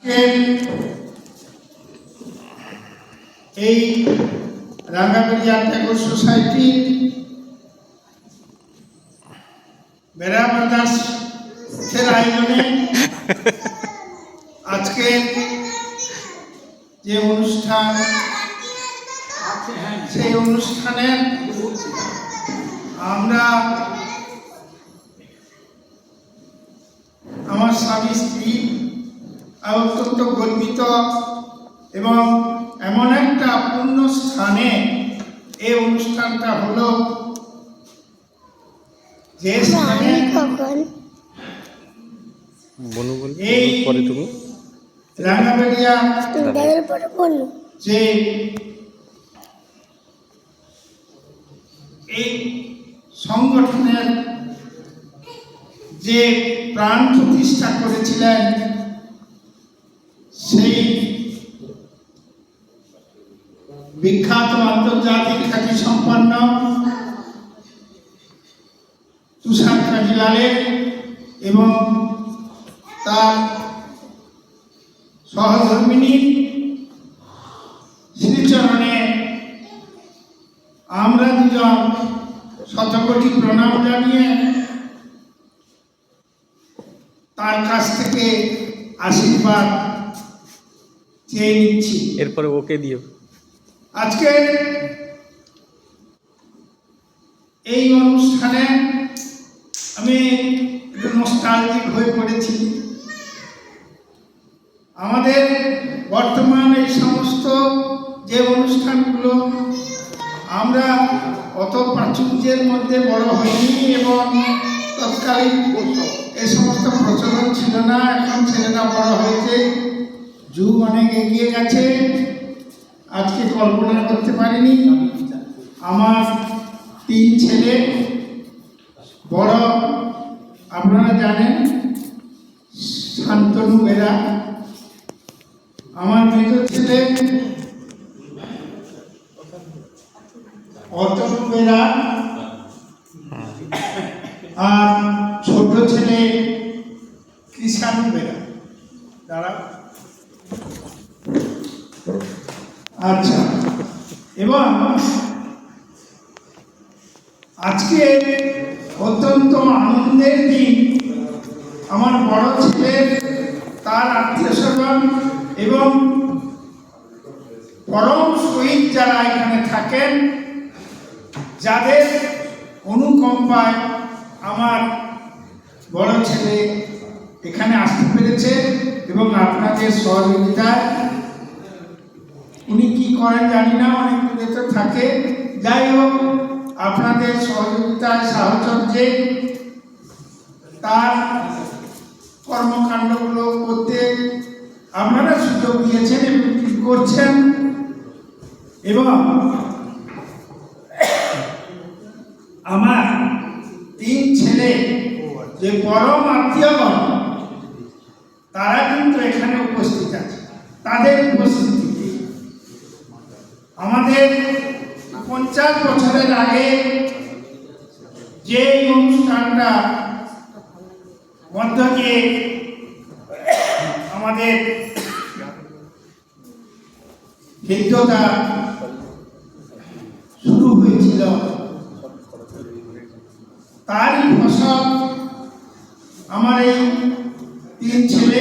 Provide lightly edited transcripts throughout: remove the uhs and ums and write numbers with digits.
এই রাঙ্গাবাড়িয়া ট্যাগর সোসাইটি বেড়া ব্রাদার্সের আয়োজনে আজকে যে অনুষ্ঠান, সেই অনুষ্ঠানে আমরা আমার স্বামী স্ত্রী অত্যন্ত গর্বিত এবং এমন একটা পূর্ণ স্থানে এই অনুষ্ঠানটা হলো, যে স্থানে এই রাঙ্গাবাড়িয়া যে এই সংগঠনের যে প্রাণ প্রতিষ্ঠা করেছিলেন, সেই বিখ্যাত আন্তর্জাতিক খ্যাতি সম্পন্ন তুষার কাজীলালে এবং তার সহধর্মিনী শ্রীচরণে আমরা দুজন শতকোটি প্রণাম জানিয়ে তার কাছ থেকে আশীর্বাদ চেয়ে নিচ্ছি। এরপরে ওকে দিও। আজকে এই অনুষ্ঠানে আমি একটু নস্টালজিক হয়ে পড়েছি। আমাদের বর্তমান এই সমস্ত যে অনুষ্ঠানগুলো, আমরা অত প্রাচুর্যের মধ্যে বড় হইনি এবং তৎকালীন এই সমস্ত প্রচলন ছিল না। এখন ছেলেরা বড় হয়েছে, যুগ অনেক এগিয়ে গেছে। আজকে কল্পনা করতে পারিনি আমার 3 ছেলে, বড় আপনারা জানেন শান্তনু বেরা, আমার মেজ ছেলে অতনু বেরা, আর ছোট ছেলে কৃষাণু বেরা। দাঁড়া, আচ্ছা। এবং আজকে অত্যন্ত আনন্দের দিন। আমার বড় ছেলের তার আত্মীয় স্বজন এবং পরম শহীদ যারা এখানে থাকেন, যাদের অনুকম্পায় আমার বড় ছেলে এখানে আসতে পেরেছে এবং আপনাদের সহযোগিতায়, উনি কি করেন জানি না, অনেক দূরে তো থাকে, যাই হোক আপনাদের সহযোগিতায় সাহচর্যে তার কর্মকাণ্ডগুলো করতে আপনারা সুযোগ দিয়েছেন এবং করছেন। এবং আমার 3 ছেলে যে পরম আত্মীয়গণ, তারা কিন্তু এখানে উপস্থিত আছে। তাদের উপস্থিতিতে আমাদের 50 বছরের আগে যে অনুষ্ঠানটা মধ্য দিয়ে আমাদের হিন্দুতা শুরু হয়েছিল, তারই ফসল আমার এই 3 ছেলে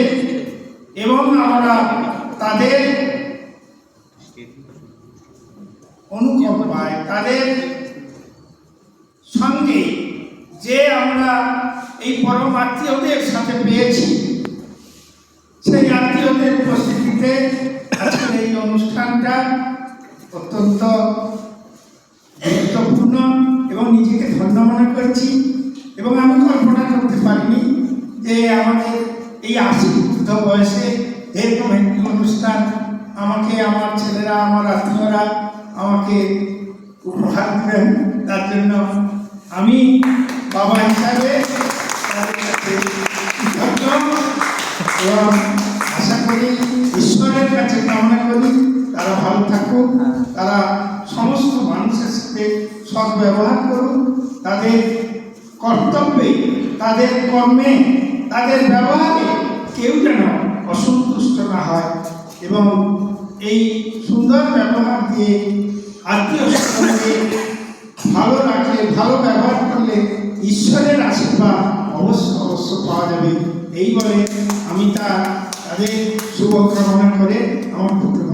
এবং আমরা তাদের অনুকম্পায়, তাদের সঙ্গে যে আমরা এই পরম আত্মীয়দের সাথে পেয়েছি, সেই আত্মীয়দের উপস্থিতিতে আজকের এই অনুষ্ঠানটা অত্যন্ত গুরুত্বপূর্ণ এবং নিজেকে ধন্য মনে করছি। এবং আমি কল্পনা করতে পারিনি যে আমাদের এই 80 বয়সে এরকম একটি অনুষ্ঠান আমাকে আমার ছেলেরা, আমার আত্মীয়রা আমাকে উপহার দেবেন। তার জন্য আমি বাবা হিসাবে তাদের কাছে কৃতজ্ঞ এবং আশা করি, ঈশ্বরের কাছে কামনা করি তারা ভালো থাকুক, তারা সমস্ত মানুষের সাথে সদ্ব্যবহার করুক, তাদের কর্তব্যে, তাদের কর্মে, তাদের ব্যবহারে কেউ যেন অসন্তুষ্ট আলোচনা হয় এবং এই সুন্দর ব্যবহার দিয়ে আত্মীয় স্বজনকে ভালো রাখলে, ভালো ব্যবহার করলে ঈশ্বরের আশীর্বাদ অবশ্য পাওয়া যাবে। এই বলে আমি তাদের শুভকামনা করে আমার বক্তব্য